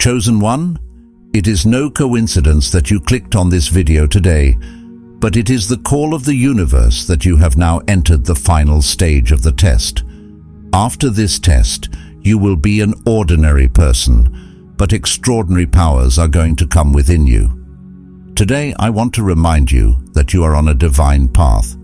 Chosen one, it is no coincidence that you clicked on this video today, but it is the call of the universe that you have now entered the final stage of the test. After this test, you will be an ordinary person, but extraordinary powers are going to come within you. Today, I want to remind you that you are on a divine path,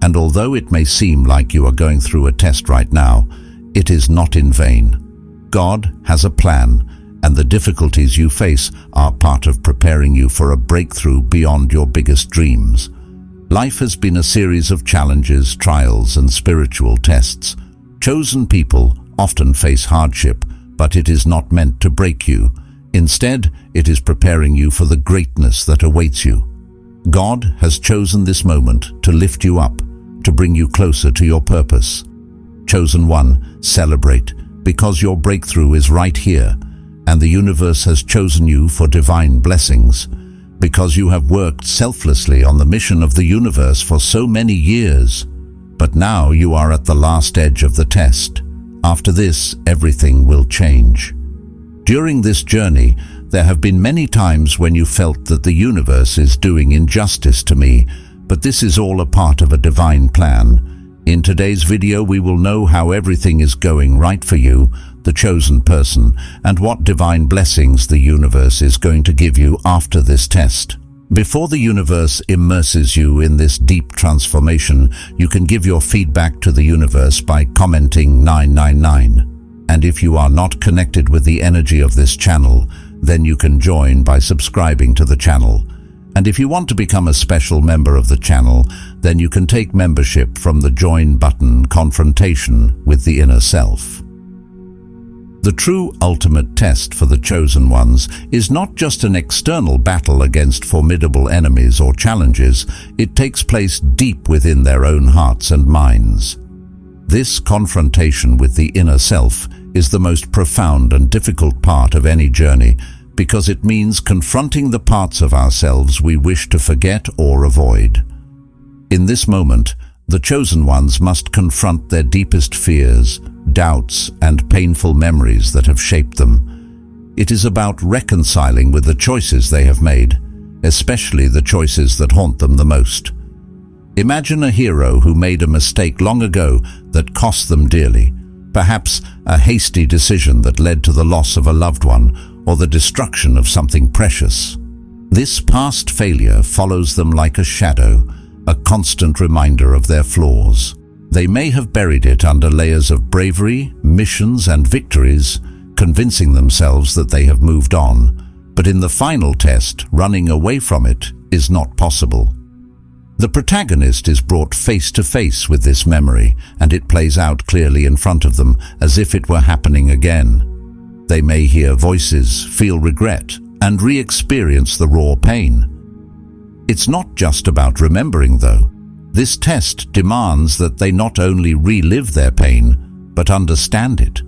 and although it may seem like you are going through a test right now, it is not in vain. God has a plan, and the difficulties you face are part of preparing you for a breakthrough beyond your biggest dreams. Life has been a series of challenges, trials, and spiritual tests. Chosen people often face hardship, but it is not meant to break you. Instead, it is preparing you for the greatness that awaits you. God has chosen this moment to lift you up, to bring you closer to your purpose. Chosen one, celebrate, because your breakthrough is right here, and the universe has chosen you for divine blessings, because you have worked selflessly on the mission of the universe for so many years. But now you are at the last edge of the test. After this, everything will change. During this journey, there have been many times when you felt that the universe is doing injustice to me, but this is all a part of a divine plan. In today's video, we will know how everything is going right for you, the chosen person, and what divine blessings the universe is going to give you after this test. Before the universe immerses you in this deep transformation, you can give your feedback to the universe by commenting 999. And if you are not connected with the energy of this channel, then you can join by subscribing to the channel. And if you want to become a special member of the channel, then you can take membership from the Join button. Confrontation with the inner self. The true ultimate test for the chosen ones is not just an external battle against formidable enemies or challenges. It takes place deep within their own hearts and minds. This confrontation with the inner self is the most profound and difficult part of any journey, because it means confronting the parts of ourselves we wish to forget or avoid. In this moment, the chosen ones must confront their deepest fears, doubts, and painful memories that have shaped them. It is about reconciling with the choices they have made, especially the choices that haunt them the most. Imagine a hero who made a mistake long ago that cost them dearly, perhaps a hasty decision that led to the loss of a loved one or the destruction of something precious. This past failure follows them like a shadow, a constant reminder of their flaws. They may have buried it under layers of bravery, missions, and victories, convincing themselves that they have moved on. But in the final test, running away from it is not possible. The protagonist is brought face to face with this memory, and it plays out clearly in front of them as if it were happening again. They may hear voices, feel regret, and re-experience the raw pain. It's not just about remembering, though. This test demands that they not only relive their pain, but understand it.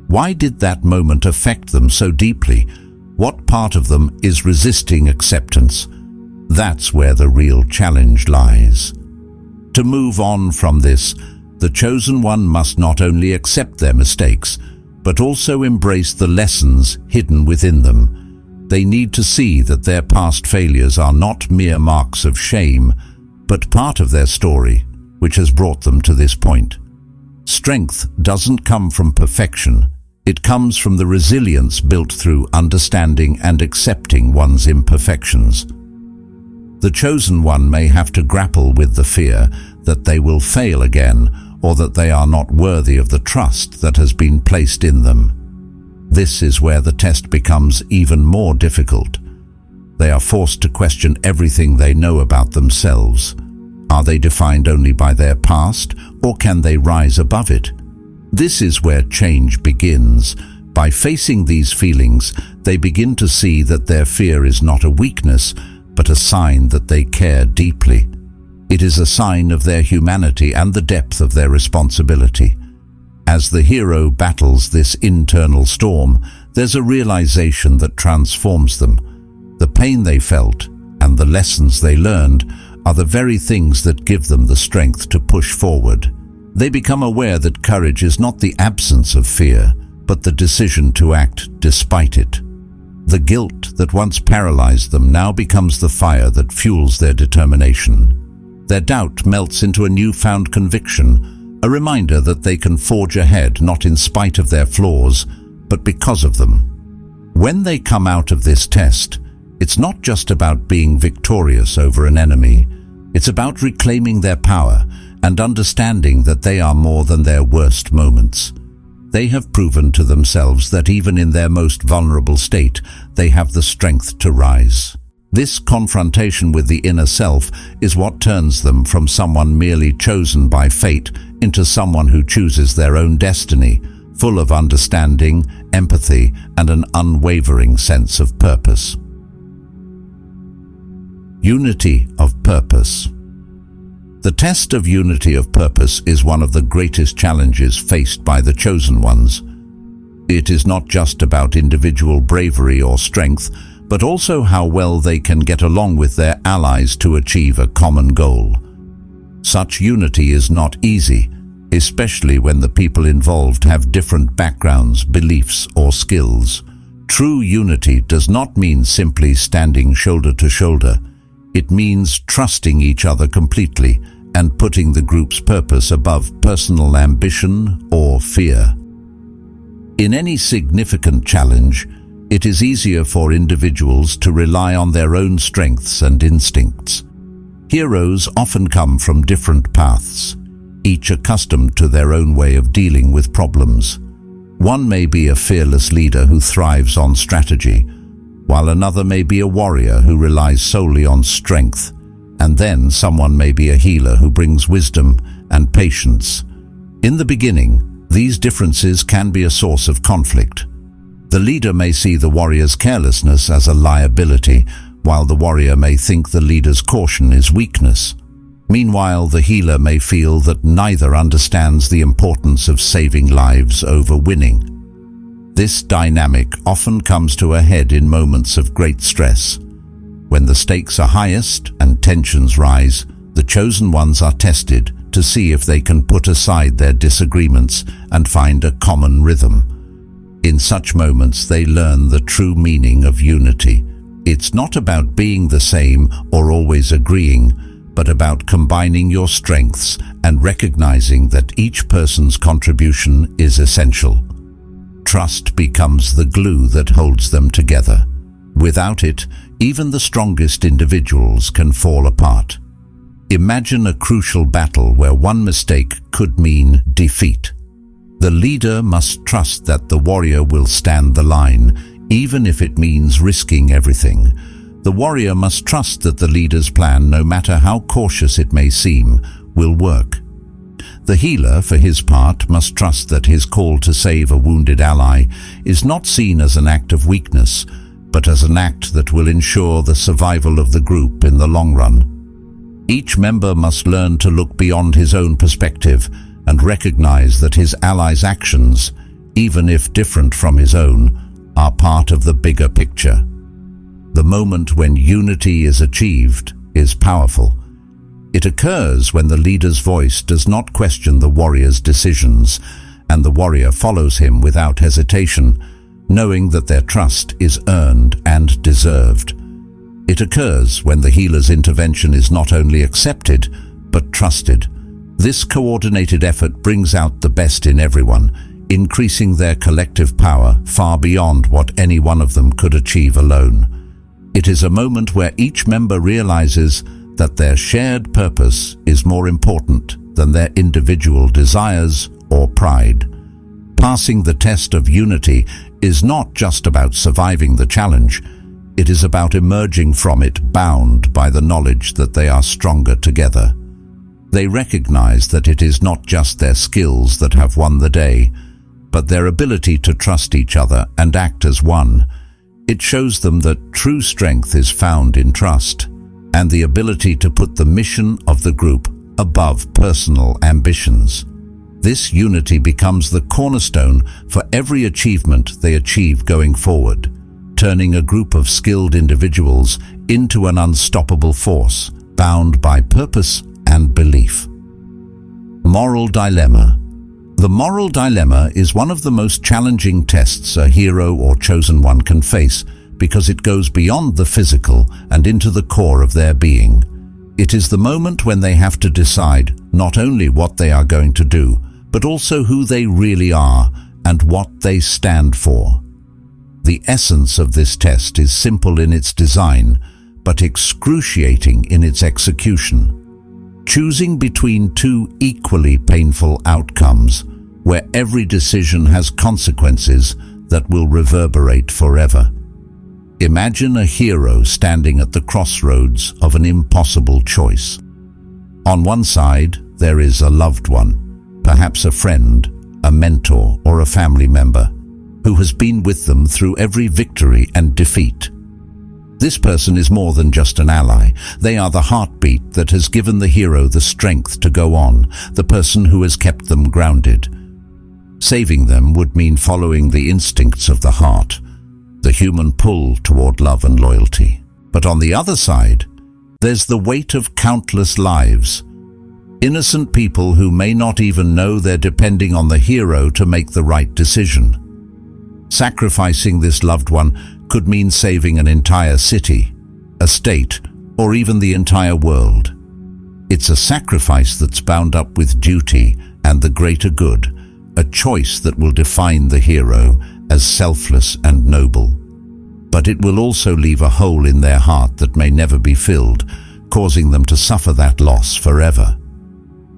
Why did that moment affect them so deeply? What part of them is resisting acceptance? That's where the real challenge lies. To move on from this, the chosen one must not only accept their mistakes, but also embrace the lessons hidden within them. They need to see that their past failures are not mere marks of shame, but part of their story, which has brought them to this point. Strength doesn't come from perfection. It comes from the resilience built through understanding and accepting one's imperfections. The chosen one may have to grapple with the fear that they will fail again, or that they are not worthy of the trust that has been placed in them. This is where the test becomes even more difficult. They are forced to question everything they know about themselves. Are they defined only by their past, or can they rise above it? This is where change begins. By facing these feelings, they begin to see that their fear is not a weakness, but a sign that they care deeply. It is a sign of their humanity and the depth of their responsibility. As the hero battles this internal storm, there's a realization that transforms them. The pain they felt and the lessons they learned are the very things that give them the strength to push forward. They become aware that courage is not the absence of fear, but the decision to act despite it. The guilt that once paralyzed them now becomes the fire that fuels their determination. Their doubt melts into a newfound conviction, a reminder that they can forge ahead not in spite of their flaws, but because of them. When they come out of this test, it's not just about being victorious over an enemy. It's about reclaiming their power and understanding that they are more than their worst moments. They have proven to themselves that even in their most vulnerable state, they have the strength to rise. This confrontation with the inner self is what turns them from someone merely chosen by fate into someone who chooses their own destiny, full of understanding, empathy, and an unwavering sense of purpose. Unity of purpose. The test of unity of purpose is one of the greatest challenges faced by the chosen ones. It is not just about individual bravery or strength, but also how well they can get along with their allies to achieve a common goal. Such unity is not easy, especially when the people involved have different backgrounds, beliefs, or skills. True unity does not mean simply standing shoulder to shoulder. It means trusting each other completely and putting the group's purpose above personal ambition or fear. In any significant challenge, it is easier for individuals to rely on their own strengths and instincts. Heroes often come from different paths, each accustomed to their own way of dealing with problems. One may be a fearless leader who thrives on strategy, while another may be a warrior who relies solely on strength, and then someone may be a healer who brings wisdom and patience. In the beginning, these differences can be a source of conflict. The leader may see the warrior's carelessness as a liability, while the warrior may think the leader's caution is weakness. Meanwhile, the healer may feel that neither understands the importance of saving lives over winning. This dynamic often comes to a head in moments of great stress. When the stakes are highest and tensions rise, the chosen ones are tested to see if they can put aside their disagreements and find a common rhythm. In such moments, they learn the true meaning of unity. It's not about being the same or always agreeing, but about combining your strengths and recognizing that each person's contribution is essential. Trust becomes the glue that holds them together. Without it, even the strongest individuals can fall apart. Imagine a crucial battle where one mistake could mean defeat. The leader must trust that the warrior will stand the line, even if it means risking everything. The warrior must trust that the leader's plan, no matter how cautious it may seem, will work. The healer, for his part, must trust that his call to save a wounded ally is not seen as an act of weakness, but as an act that will ensure the survival of the group in the long run. Each member must learn to look beyond his own perspective and recognize that his ally's actions, even if different from his own, are part of the bigger picture. The moment when unity is achieved is powerful. It occurs when the leader's voice does not question the warrior's decisions, and the warrior follows him without hesitation, knowing that their trust is earned and deserved. It occurs when the healer's intervention is not only accepted, but trusted. This coordinated effort brings out the best in everyone, increasing their collective power far beyond what any one of them could achieve alone. It is a moment where each member realizes that their shared purpose is more important than their individual desires or pride. Passing the test of unity is not just about surviving the challenge, it is about emerging from it bound by the knowledge that they are stronger together. They recognize that it is not just their skills that have won the day, but their ability to trust each other and act as one. It shows them that true strength is found in trust, and the ability to put the mission of the group above personal ambitions. This unity becomes the cornerstone for every achievement they achieve going forward, turning a group of skilled individuals into an unstoppable force, bound by purpose and belief. Moral dilemma. The moral dilemma is one of the most challenging tests a hero or chosen one can face because it goes beyond the physical and into the core of their being. It is the moment when they have to decide not only what they are going to do, but also who they really are and what they stand for. The essence of this test is simple in its design, but excruciating in its execution. Choosing between two equally painful outcomes, where every decision has consequences that will reverberate forever. Imagine a hero standing at the crossroads of an impossible choice. On one side, there is a loved one, perhaps a friend, a mentor, or a family member, who has been with them through every victory and defeat. This person is more than just an ally. They are the heartbeat that has given the hero the strength to go on, the person who has kept them grounded. Saving them would mean following the instincts of the heart, the human pull toward love and loyalty. But on the other side, there's the weight of countless lives. Innocent people who may not even know they're depending on the hero to make the right decision. Sacrificing this loved one could mean saving an entire city, a state, or even the entire world. It's a sacrifice that's bound up with duty and the greater good, a choice that will define the hero as selfless and noble. But it will also leave a hole in their heart that may never be filled, causing them to suffer that loss forever.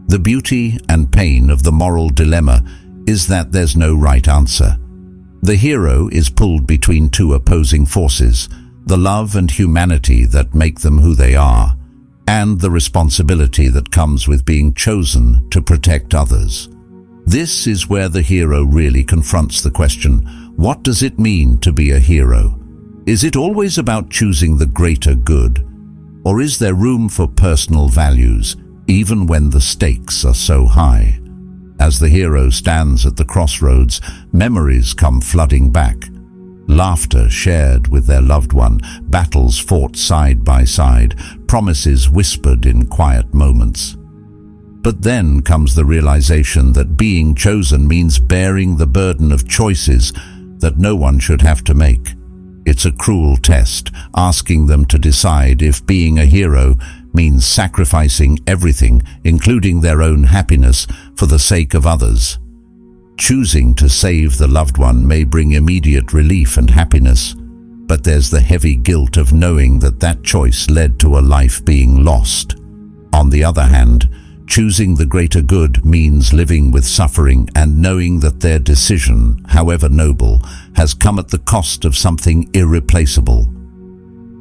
The beauty and pain of the moral dilemma is that there's no right answer. The hero is pulled between two opposing forces, the love and humanity that make them who they are, and the responsibility that comes with being chosen to protect others. This is where the hero really confronts the question, what does it mean to be a hero? Is it always about choosing the greater good? Or is there room for personal values, even when the stakes are so high? As the hero stands at the crossroads, memories come flooding back. Laughter shared with their loved one, battles fought side by side, promises whispered in quiet moments. But then comes the realization that being chosen means bearing the burden of choices that no one should have to make. It's a cruel test, asking them to decide if being a hero means sacrificing everything, including their own happiness, for the sake of others. Choosing to save the loved one may bring immediate relief and happiness, but there's the heavy guilt of knowing that that choice led to a life being lost. On the other hand, choosing the greater good means living with suffering and knowing that their decision, however noble, has come at the cost of something irreplaceable.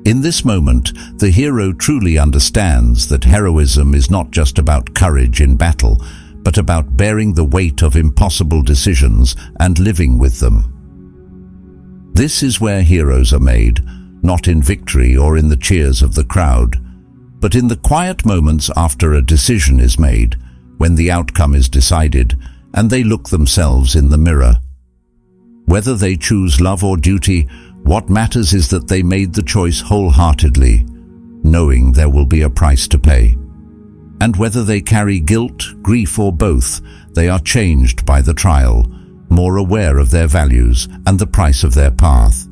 In this moment, the hero truly understands that heroism is not just about courage in battle, but about bearing the weight of impossible decisions and living with them. This is where heroes are made, not in victory or in the cheers of the crowd, but in the quiet moments after a decision is made, when the outcome is decided, and they look themselves in the mirror. Whether they choose love or duty, what matters is that they made the choice wholeheartedly, knowing there will be a price to pay. And whether they carry guilt, grief, or both, they are changed by the trial, more aware of their values and the price of their path.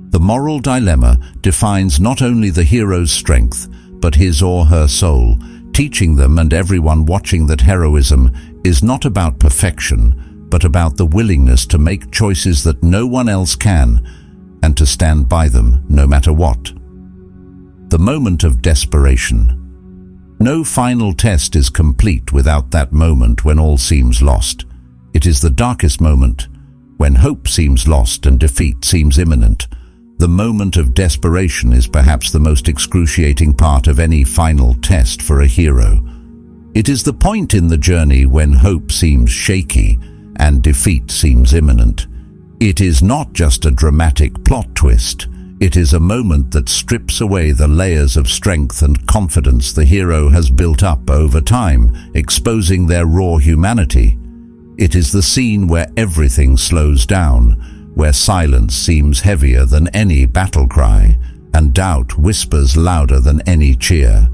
The moral dilemma defines not only the hero's strength, but his or her soul, teaching them and everyone watching that heroism is not about perfection, but about the willingness to make choices that no one else can, and to stand by them no matter what. The moment of desperation. No final test is complete without that moment when all seems lost. It is the darkest moment, when hope seems lost and defeat seems imminent. The moment of desperation is perhaps the most excruciating part of any final test for a hero. It is the point in the journey when hope seems shaky and defeat seems imminent. It is not just a dramatic plot twist. It is a moment that strips away the layers of strength and confidence the hero has built up over time, exposing their raw humanity. It is the scene where everything slows down, where silence seems heavier than any battle cry, and doubt whispers louder than any cheer.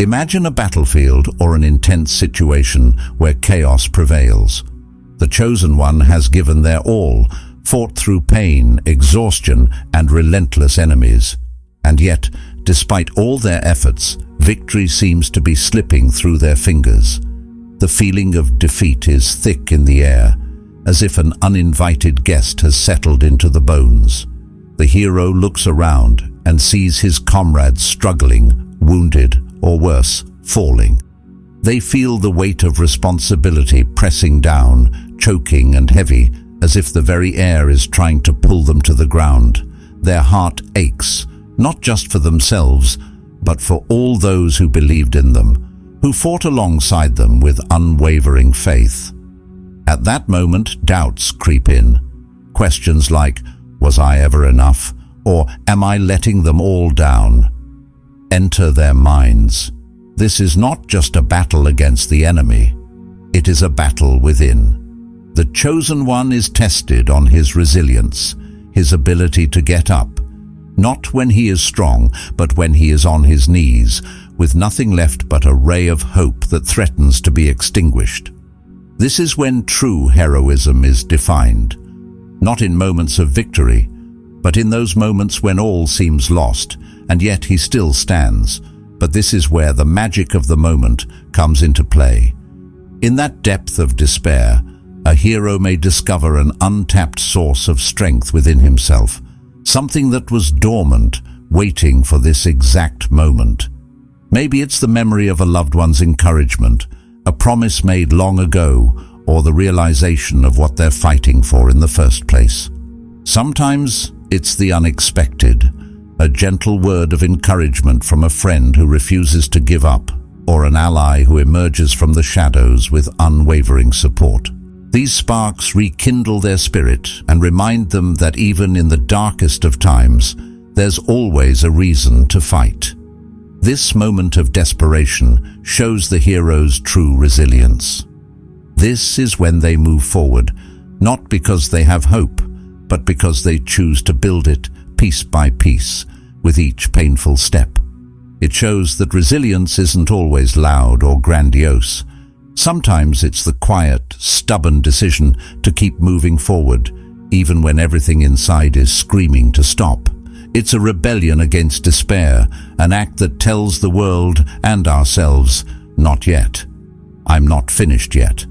Imagine a battlefield or an intense situation where chaos prevails. The chosen one has given their all, fought through pain, exhaustion, and relentless enemies. And yet, despite all their efforts, victory seems to be slipping through their fingers. The feeling of defeat is thick in the air, as if an uninvited guest has settled into the bones. The hero looks around and sees his comrades struggling, wounded, or worse, falling. They feel the weight of responsibility pressing down, choking and heavy, as if the very air is trying to pull them to the ground. Their heart aches, not just for themselves, but for all those who believed in them, who fought alongside them with unwavering faith. At that moment, doubts creep in. Questions like, was I ever enough? Or am I letting them all down? Enter their minds. This is not just a battle against the enemy. It is a battle within. The chosen one is tested on his resilience, his ability to get up, not when he is strong, but when he is on his knees, with nothing left but a ray of hope that threatens to be extinguished. This is when true heroism is defined, not in moments of victory, but in those moments when all seems lost, and yet he still stands. But this is where the magic of the moment comes into play. In that depth of despair, a hero may discover an untapped source of strength within himself, something that was dormant, waiting for this exact moment. Maybe it's the memory of a loved one's encouragement, a promise made long ago, or the realization of what they're fighting for in the first place. Sometimes it's the unexpected, a gentle word of encouragement from a friend who refuses to give up, or an ally who emerges from the shadows with unwavering support. These sparks rekindle their spirit and remind them that even in the darkest of times, there's always a reason to fight. This moment of desperation shows the hero's true resilience. This is when they move forward, not because they have hope, but because they choose to build it piece by piece, with each painful step. It shows that resilience isn't always loud or grandiose. Sometimes it's the quiet, stubborn decision to keep moving forward, even when everything inside is screaming to stop. It's a rebellion against despair, an act that tells the world and ourselves, not yet. I'm not finished yet.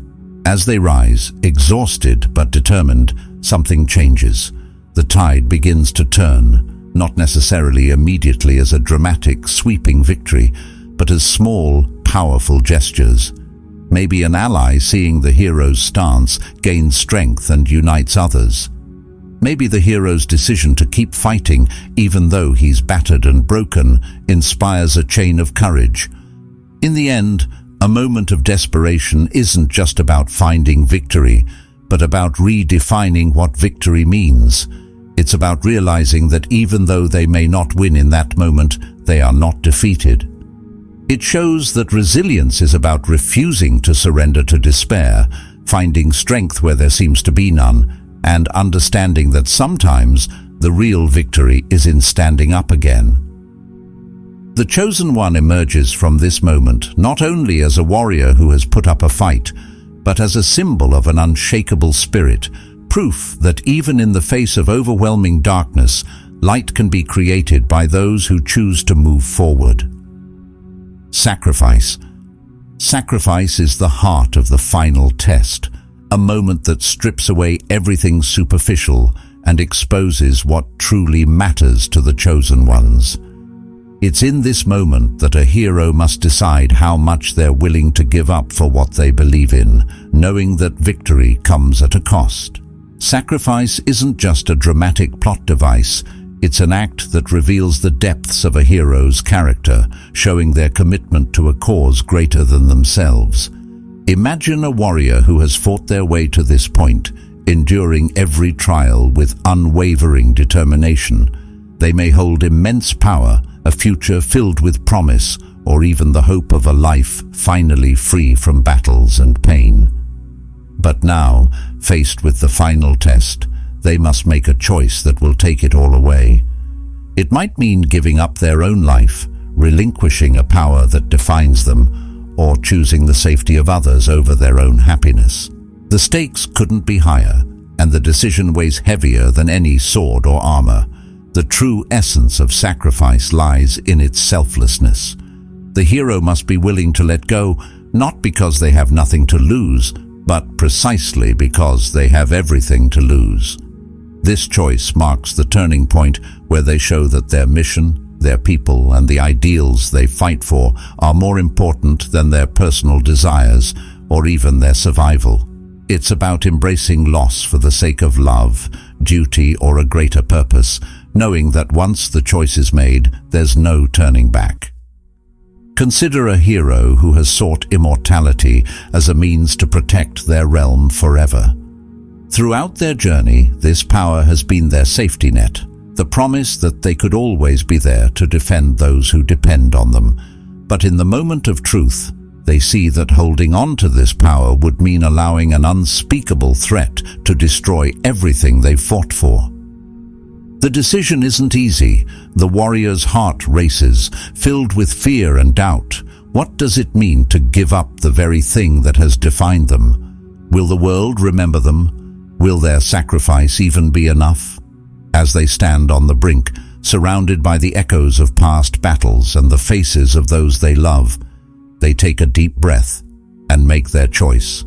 As they rise, exhausted but determined, something changes. The tide begins to turn, not necessarily immediately as a dramatic, sweeping victory, but as small, powerful gestures. Maybe an ally, seeing the hero's stance, gains strength and unites others. Maybe the hero's decision to keep fighting, even though he's battered and broken, inspires a chain of courage. In the end, a moment of desperation isn't just about finding victory, but about redefining what victory means. It's about realizing that even though they may not win in that moment, they are not defeated. It shows that resilience is about refusing to surrender to despair, finding strength where there seems to be none, and understanding that sometimes the real victory is in standing up again. The chosen one emerges from this moment not only as a warrior who has put up a fight, but as a symbol of an unshakable spirit, proof that even in the face of overwhelming darkness, light can be created by those who choose to move forward. Sacrifice. Sacrifice is the heart of the final test, a moment that strips away everything superficial and exposes what truly matters to the chosen ones. It's in this moment that a hero must decide how much they're willing to give up for what they believe in, knowing that victory comes at a cost. Sacrifice isn't just a dramatic plot device, it's an act that reveals the depths of a hero's character, showing their commitment to a cause greater than themselves. Imagine a warrior who has fought their way to this point, enduring every trial with unwavering determination. They may hold immense power, a future filled with promise, or even the hope of a life finally free from battles and pain. But now, faced with the final test, they must make a choice that will take it all away. It might mean giving up their own life, relinquishing a power that defines them, or choosing the safety of others over their own happiness. The stakes couldn't be higher, and the decision weighs heavier than any sword or armor. The true essence of sacrifice lies in its selflessness. The hero must be willing to let go, not because they have nothing to lose, but precisely because they have everything to lose. This choice marks the turning point where they show that their mission, their people, and the ideals they fight for are more important than their personal desires or even their survival. It's about embracing loss for the sake of love, duty, or a greater purpose, knowing that once the choice is made, there's no turning back. Consider a hero who has sought immortality as a means to protect their realm forever. Throughout their journey, this power has been their safety net, the promise that they could always be there to defend those who depend on them. But in the moment of truth, they see that holding on to this power would mean allowing an unspeakable threat to destroy everything they fought for. The decision isn't easy. The warrior's heart races, filled with fear and doubt. What does it mean to give up the very thing that has defined them? Will the world remember them? Will their sacrifice even be enough? As they stand on the brink, surrounded by the echoes of past battles and the faces of those they love, they take a deep breath and make their choice.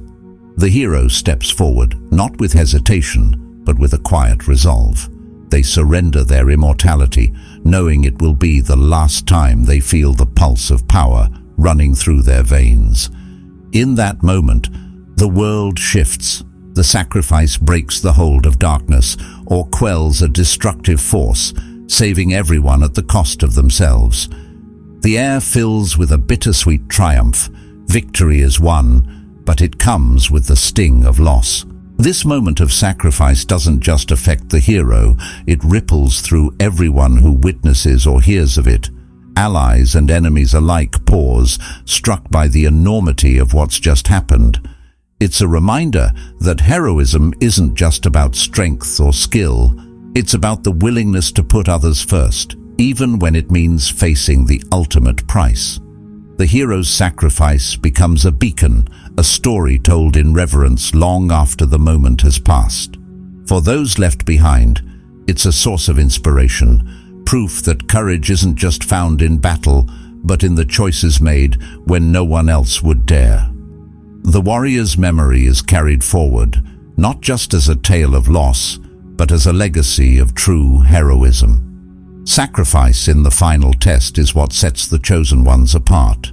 The hero steps forward, not with hesitation, but with a quiet resolve. They surrender their immortality, knowing it will be the last time they feel the pulse of power running through their veins. In that moment, the world shifts. The sacrifice breaks the hold of darkness or quells a destructive force, saving everyone at the cost of themselves. The air fills with a bittersweet triumph. Victory is won, but it comes with the sting of loss. This moment of sacrifice doesn't just affect the hero, it ripples through everyone who witnesses or hears of it. Allies and enemies alike pause, struck by the enormity of what's just happened. It's a reminder that heroism isn't just about strength or skill. It's about the willingness to put others first, even when it means facing the ultimate price. The hero's sacrifice becomes a beacon, a story told in reverence long after the moment has passed. For those left behind, it's a source of inspiration, proof that courage isn't just found in battle, but in the choices made when no one else would dare. The warrior's memory is carried forward, not just as a tale of loss, but as a legacy of true heroism. Sacrifice in the final test is what sets the chosen ones apart.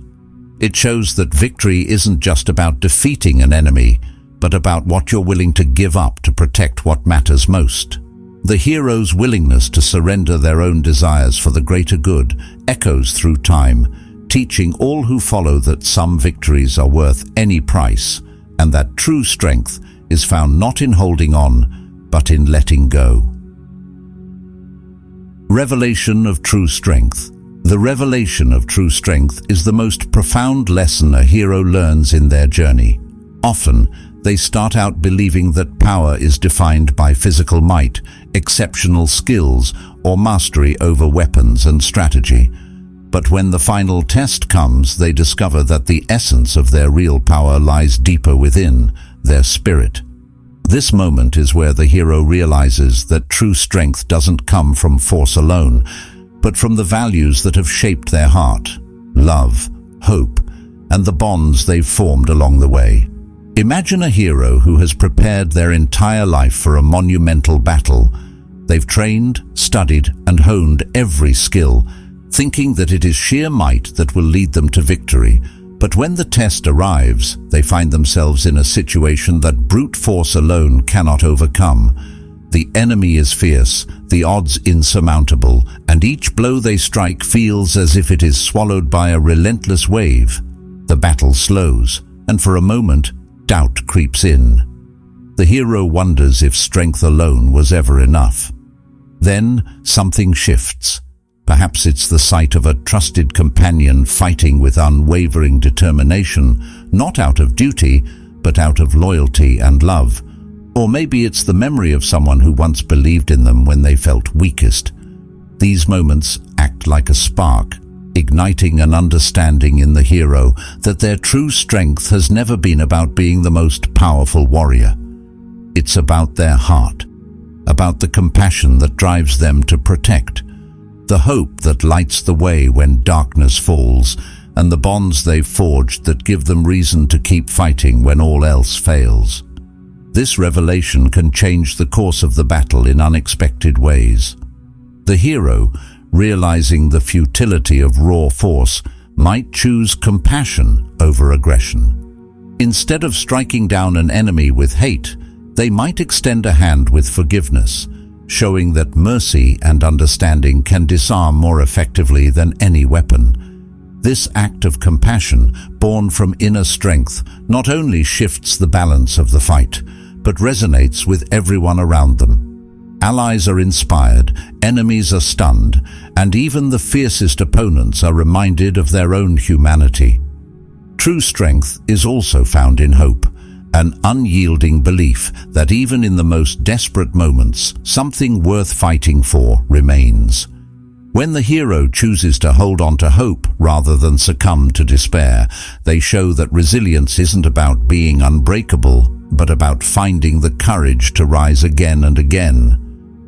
It shows that victory isn't just about defeating an enemy, but about what you're willing to give up to protect what matters most. The hero's willingness to surrender their own desires for the greater good echoes through time, teaching all who follow that some victories are worth any price, and that true strength is found not in holding on, but in letting go. Revelation of true strength. The revelation of true strength is the most profound lesson a hero learns in their journey. Often, they start out believing that power is defined by physical might, exceptional skills, or mastery over weapons and strategy. But when the final test comes, they discover that the essence of their real power lies deeper within, their spirit. This moment is where the hero realizes that true strength doesn't come from force alone, but from the values that have shaped their heart: love, hope, and the bonds they've formed along the way. Imagine a hero who has prepared their entire life for a monumental battle. They've trained, studied, and honed every skill, thinking that it is sheer might that will lead them to victory. But when the test arrives, they find themselves in a situation that brute force alone cannot overcome. The enemy is fierce, the odds insurmountable, and each blow they strike feels as if it is swallowed by a relentless wave. The battle slows, and for a moment, doubt creeps in. The hero wonders if strength alone was ever enough. Then something shifts. Perhaps it's the sight of a trusted companion fighting with unwavering determination, not out of duty, but out of loyalty and love. Or maybe it's the memory of someone who once believed in them when they felt weakest. These moments act like a spark, igniting an understanding in the hero that their true strength has never been about being the most powerful warrior. It's about their heart, about the compassion that drives them to protect, the hope that lights the way when darkness falls, and the bonds they've forged that give them reason to keep fighting when all else fails. This revelation can change the course of the battle in unexpected ways. The hero, realizing the futility of raw force, might choose compassion over aggression. Instead of striking down an enemy with hate, they might extend a hand with forgiveness, showing that mercy and understanding can disarm more effectively than any weapon. This act of compassion, born from inner strength, not only shifts the balance of the fight, but resonates with everyone around them. Allies are inspired, enemies are stunned, and even the fiercest opponents are reminded of their own humanity. True strength is also found in hope, an unyielding belief that even in the most desperate moments, something worth fighting for remains. When the hero chooses to hold on to hope rather than succumb to despair, they show that resilience isn't about being unbreakable, but about finding the courage to rise again and again.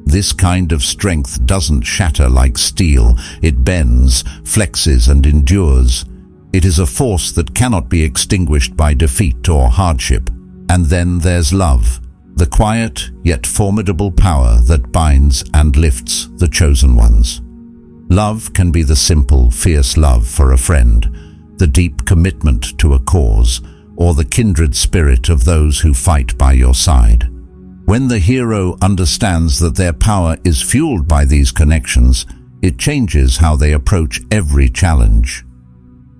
This kind of strength doesn't shatter like steel. It bends, flexes, and endures. It is a force that cannot be extinguished by defeat or hardship. And then there's love, the quiet yet formidable power that binds and lifts the chosen ones. Love can be the simple, fierce love for a friend, the deep commitment to a cause, or the kindred spirit of those who fight by your side. When the hero understands that their power is fueled by these connections, it changes how they approach every challenge.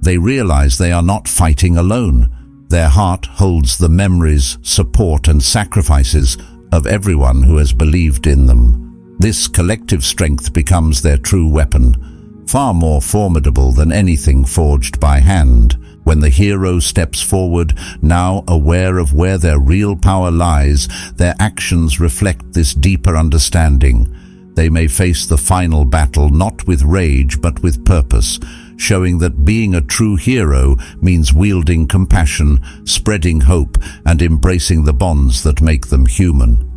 They realize they are not fighting alone. Their heart holds the memories, support, and sacrifices of everyone who has believed in them. This collective strength becomes their true weapon, far more formidable than anything forged by hand. When the hero steps forward, now aware of where their real power lies, their actions reflect this deeper understanding. They may face the final battle not with rage but with purpose, showing that being a true hero means wielding compassion, spreading hope, and embracing the bonds that make them human.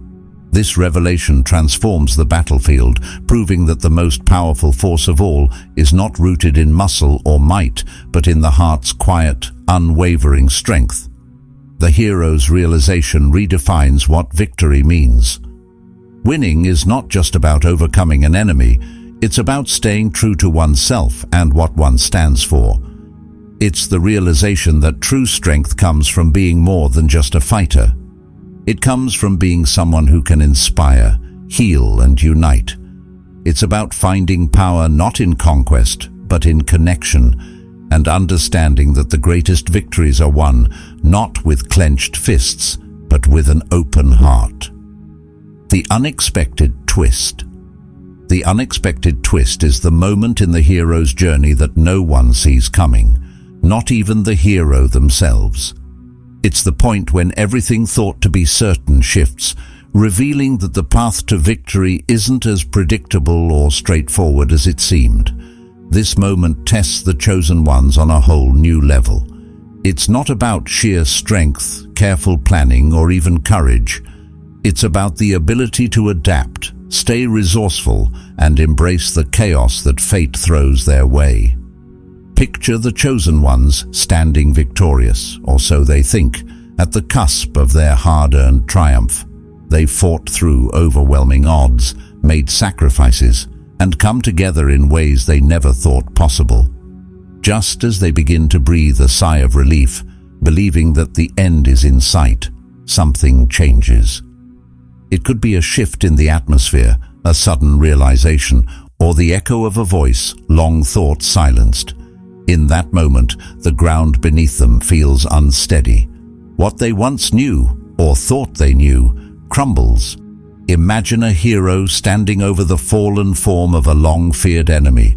This revelation transforms the battlefield, proving that the most powerful force of all is not rooted in muscle or might, but in the heart's quiet, unwavering strength. The hero's realization redefines what victory means. Winning is not just about overcoming an enemy, it's about staying true to oneself and what one stands for. It's the realization that true strength comes from being more than just a fighter. It comes from being someone who can inspire, heal, and unite. It's about finding power not in conquest, but in connection, and understanding that the greatest victories are won not with clenched fists, but with an open heart. The unexpected twist. The unexpected twist is the moment in the hero's journey that no one sees coming, not even the hero themselves. It's the point when everything thought to be certain shifts, revealing that the path to victory isn't as predictable or straightforward as it seemed. This moment tests the chosen ones on a whole new level. It's not about sheer strength, careful planning, or even courage. It's about the ability to adapt, stay resourceful, and embrace the chaos that fate throws their way. Picture the chosen ones standing victorious, or so they think, at the cusp of their hard-earned triumph. They fought through overwhelming odds, made sacrifices, and come together in ways they never thought possible. Just as they begin to breathe a sigh of relief, believing that the end is in sight, something changes. It could be a shift in the atmosphere, a sudden realization, or the echo of a voice long thought silenced. In that moment, the ground beneath them feels unsteady. What they once knew, or thought they knew, crumbles. Imagine a hero standing over the fallen form of a long-feared enemy.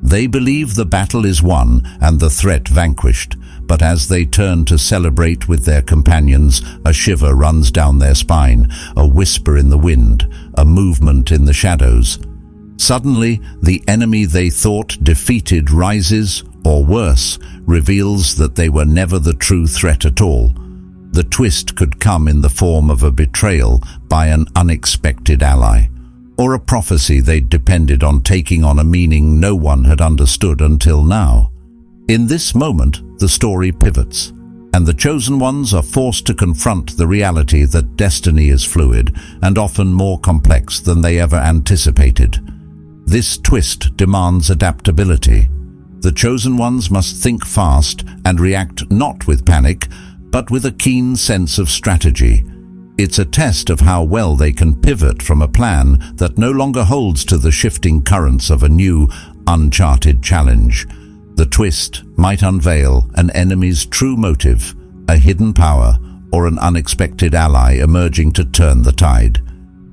They believe the battle is won and the threat vanquished, but as they turn to celebrate with their companions, a shiver runs down their spine, a whisper in the wind, a movement in the shadows. Suddenly, the enemy they thought defeated rises, or worse, reveals that they were never the true threat at all. The twist could come in the form of a betrayal by an unexpected ally, or a prophecy they'd depended on taking on a meaning no one had understood until now. In this moment, the story pivots, and the chosen ones are forced to confront the reality that destiny is fluid and often more complex than they ever anticipated. This twist demands adaptability. The chosen ones must think fast and react not with panic, but with a keen sense of strategy. It's a test of how well they can pivot from a plan that no longer holds to the shifting currents of a new, uncharted challenge. The twist might unveil an enemy's true motive, a hidden power, or an unexpected ally emerging to turn the tide.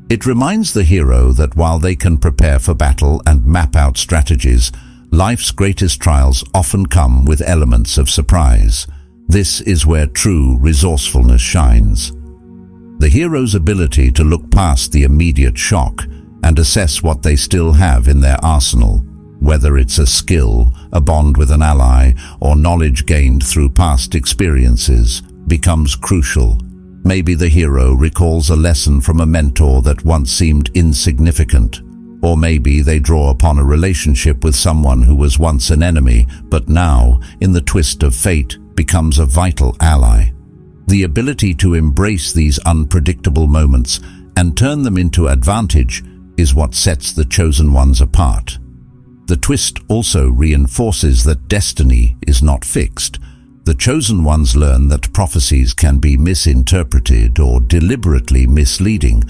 It reminds the hero that while they can prepare for battle and map out strategies, life's greatest trials often come with elements of surprise. This is where true resourcefulness shines. The hero's ability to look past the immediate shock and assess what they still have in their arsenal, whether it's a skill, a bond with an ally, or knowledge gained through past experiences, becomes crucial. Maybe the hero recalls a lesson from a mentor that once seemed insignificant, or maybe they draw upon a relationship with someone who was once an enemy, but now, in the twist of fate, becomes a vital ally. The ability to embrace these unpredictable moments and turn them into advantage is what sets the chosen ones apart. The twist also reinforces that destiny is not fixed. The chosen ones learn that prophecies can be misinterpreted or deliberately misleading,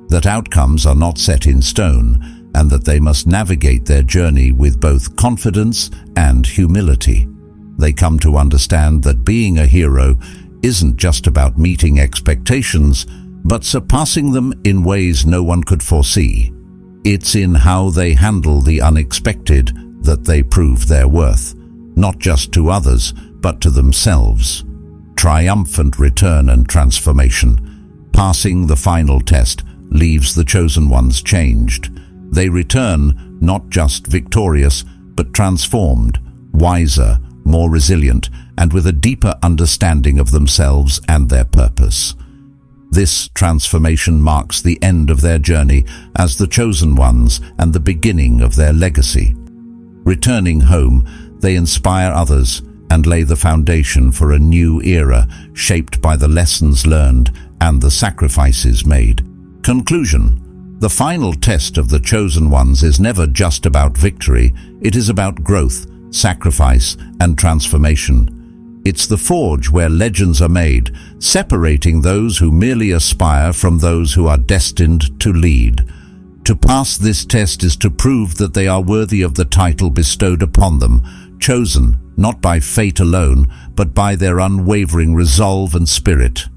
that outcomes are not set in stone, and that they must navigate their journey with both confidence and humility. They come to understand that being a hero isn't just about meeting expectations, but surpassing them in ways no one could foresee. It's in how they handle the unexpected that they prove their worth, not just to others, but to themselves. Triumphant return and transformation. Passing the final test leaves the chosen ones changed. They return not just victorious, but transformed, wiser, more resilient, and with a deeper understanding of themselves and their purpose. This transformation marks the end of their journey as the chosen ones and the beginning of their legacy. Returning home, they inspire others and lay the foundation for a new era shaped by the lessons learned and the sacrifices made. Conclusion. The final test of the chosen ones is never just about victory, it is about growth, sacrifice, and transformation. It's the forge where legends are made, separating those who merely aspire from those who are destined to lead. To pass this test is to prove that they are worthy of the title bestowed upon them, chosen not by fate alone, but by their unwavering resolve and spirit.